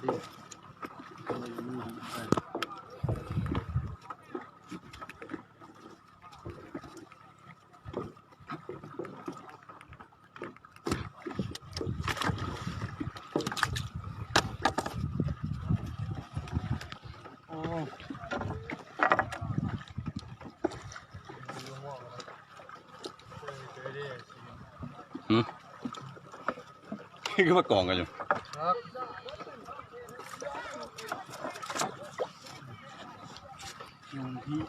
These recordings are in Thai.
ก็มากองกันอยู่อย่างที่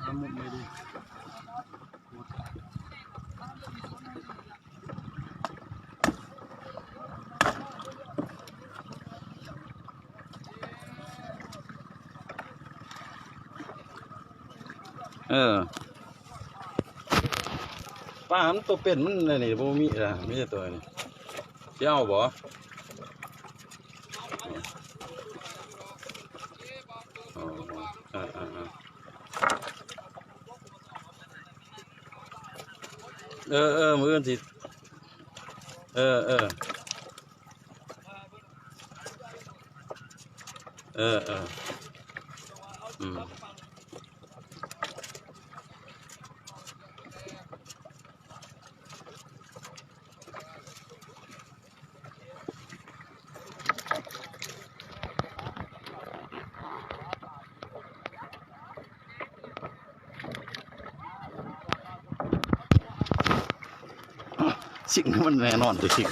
ทำหมดเลยดิปลามันตัวเป็นมันอะไรนี่บ่มีอ่ะไม่ใช่ตัวนี้เจ้าบ่มือกันสิสิ่งมันแน่นอนตัวสิ่ง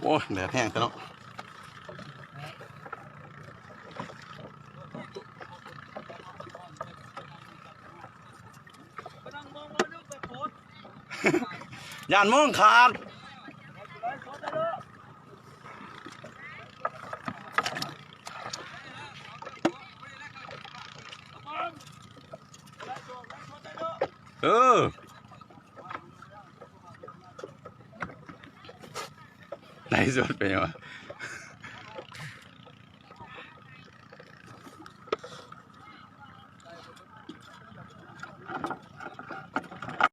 โอ้แดดแห้งซะเนาะย่านมองขาดไหนสุดเป็นยังไง